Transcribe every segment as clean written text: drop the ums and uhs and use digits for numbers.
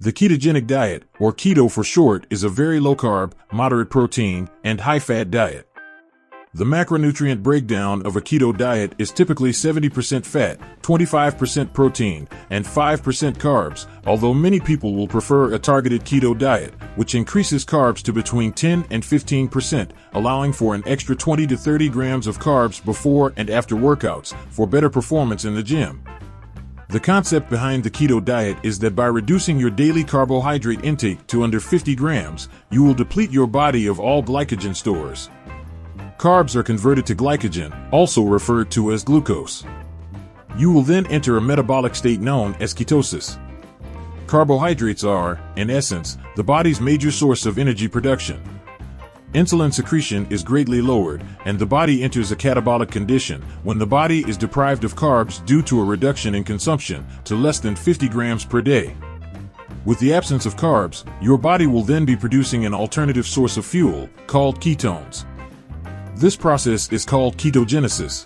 The ketogenic diet, or keto for short, is a very low-carb, moderate protein, and high-fat diet. The macronutrient breakdown of a keto diet is typically 70% fat, 25% protein, and 5% carbs, although many people will prefer a targeted keto diet, which increases carbs to between 10 and 15%, allowing for an extra 20 to 30 grams of carbs before and after workouts, for better performance in the gym. The concept behind the keto diet is that by reducing your daily carbohydrate intake to under 50 grams, you will deplete your body of all glycogen stores. Carbs are converted to glycogen, also referred to as glucose. You will then enter a metabolic state known as ketosis. Carbohydrates are, in essence, the body's major source of energy production. Insulin secretion is greatly lowered, and the body enters a catabolic condition when the body is deprived of carbs due to a reduction in consumption to less than 50 grams per day. With the absence of carbs, your body will then be producing an alternative source of fuel, called ketones. This process is called ketogenesis.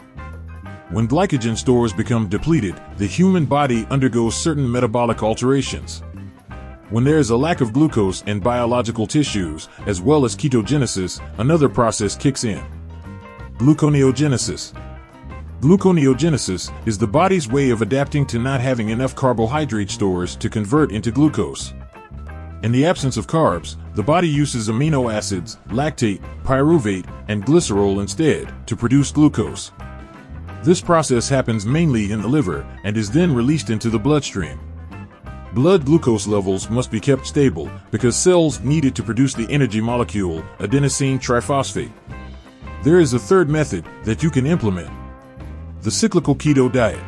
When glycogen stores become depleted, the human body undergoes certain metabolic alterations. When there is a lack of glucose in biological tissues, as well as ketogenesis, another process kicks in. Gluconeogenesis. Gluconeogenesis is the body's way of adapting to not having enough carbohydrate stores to convert into glucose. In the absence of carbs, the body uses amino acids, lactate, pyruvate, and glycerol instead to produce glucose. This process happens mainly in the liver and is then released into the bloodstream. Blood glucose levels must be kept stable because cells need it to produce the energy molecule, adenosine triphosphate. There is a third method that you can implement: the cyclical keto diet.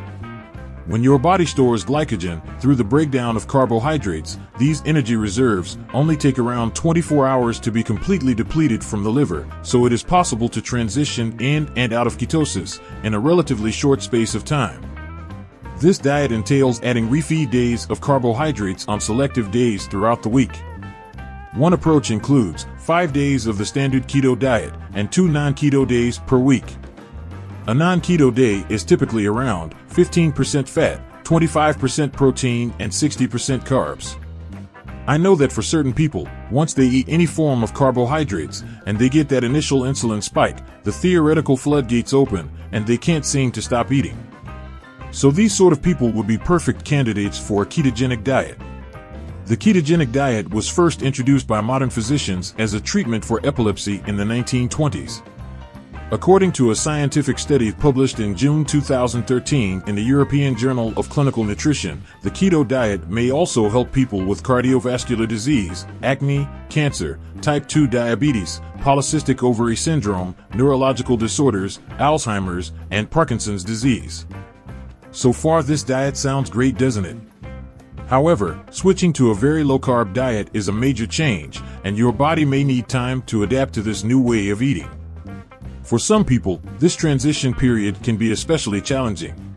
When your body stores glycogen through the breakdown of carbohydrates, these energy reserves only take around 24 hours to be completely depleted from the liver, so it is possible to transition in and out of ketosis in a relatively short space of time. This diet entails adding refeed days of carbohydrates on selective days throughout the week. One approach includes 5 days of the standard keto diet and 2 non-keto days per week. A non-keto day is typically around 15% fat, 25% protein, and 60% carbs. I know that for certain people, once they eat any form of carbohydrates and they get that initial insulin spike, the theoretical floodgates open and they can't seem to stop eating. So these sort of people would be perfect candidates for a ketogenic diet. The ketogenic diet was first introduced by modern physicians as a treatment for epilepsy in the 1920s. According to a scientific study published in June 2013 in the European Journal of Clinical Nutrition, the keto diet may also help people with cardiovascular disease, acne, cancer, type 2 diabetes, polycystic ovary syndrome, neurological disorders, Alzheimer's, and Parkinson's disease. So far this diet sounds great, doesn't it? However, switching to a very low-carb diet is a major change, and your body may need time to adapt to this new way of eating. For some people, this transition period can be especially challenging.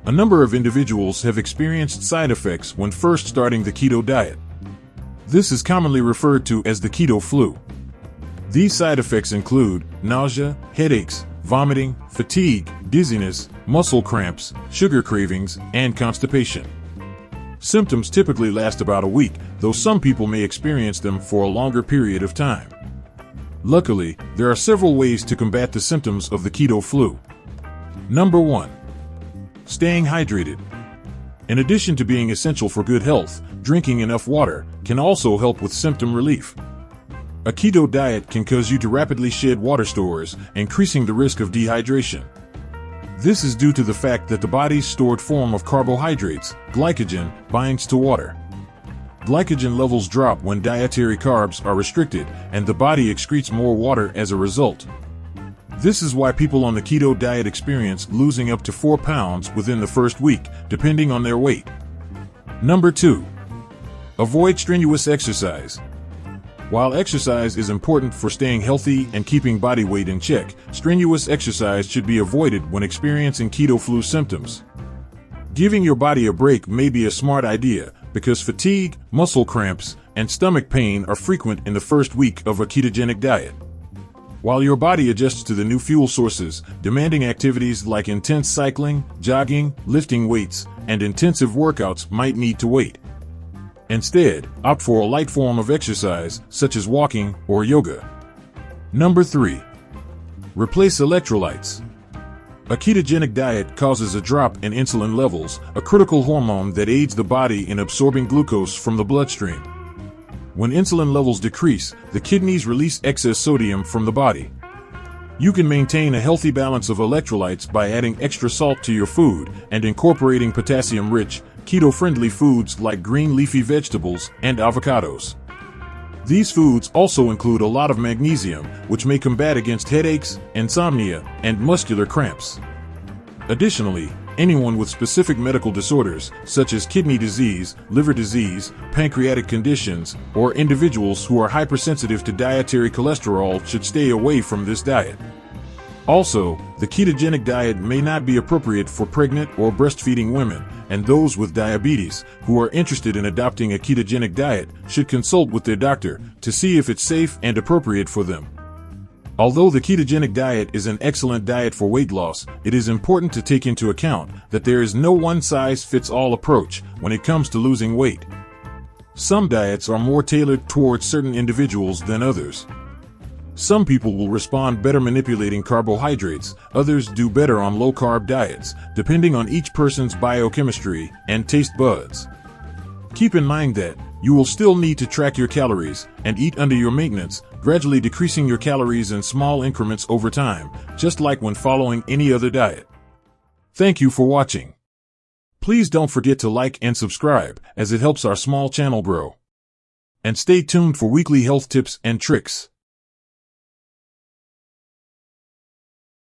A number of individuals have experienced side effects when first starting the keto diet. This is commonly referred to as the keto flu. These side effects include nausea, headaches, vomiting, fatigue, dizziness, muscle cramps, sugar cravings, and constipation. Symptoms typically last about a week, though some people may experience them for a longer period of time. Luckily, there are several ways to combat the symptoms of the keto flu. Number 1. Staying hydrated. In addition to being essential for good health, drinking enough water can also help with symptom relief. A keto diet can cause you to rapidly shed water stores, increasing the risk of dehydration. This is due to the fact that the body's stored form of carbohydrates, glycogen, binds to water. Glycogen levels drop when dietary carbs are restricted, and the body excretes more water as a result. This is why people on the keto diet experience losing up to 4 pounds within the first week, depending on their weight. Number 2. Avoid strenuous exercise. While exercise is important for staying healthy and keeping body weight in check, strenuous exercise should be avoided when experiencing keto flu symptoms. Giving your body a break may be a smart idea, because fatigue, muscle cramps, and stomach pain are frequent in the first week of a ketogenic diet. While your body adjusts to the new fuel sources, demanding activities like intense cycling, jogging, lifting weights, and intensive workouts might need to wait. Instead, opt for a light form of exercise, such as walking or yoga. Number 3. Replace electrolytes. A ketogenic diet causes a drop in insulin levels, a critical hormone that aids the body in absorbing glucose from the bloodstream. When insulin levels decrease, the kidneys release excess sodium from the body. You can maintain a healthy balance of electrolytes by adding extra salt to your food and incorporating potassium-rich, keto-friendly foods like green leafy vegetables and avocados. These foods also include a lot of magnesium, which may combat against headaches, insomnia, and muscular cramps. Additionally, anyone with specific medical disorders, such as kidney disease, liver disease, pancreatic conditions, or individuals who are hypersensitive to dietary cholesterol should stay away from this diet. Also, the ketogenic diet may not be appropriate for pregnant or breastfeeding women, and those with diabetes who are interested in adopting a ketogenic diet should consult with their doctor to see if it's safe and appropriate for them. Although the ketogenic diet is an excellent diet for weight loss, it is important to take into account that there is no one-size-fits-all approach when it comes to losing weight. Some diets are more tailored towards certain individuals than others. Some people will respond better manipulating carbohydrates, others do better on low-carb diets, depending on each person's biochemistry and taste buds. Keep in mind that you will still need to track your calories and eat under your maintenance, gradually decreasing your calories in small increments over time, just like when following any other diet. Thank you for watching. Please don't forget to like and subscribe, as it helps our small channel grow. And stay tuned for weekly health tips and tricks.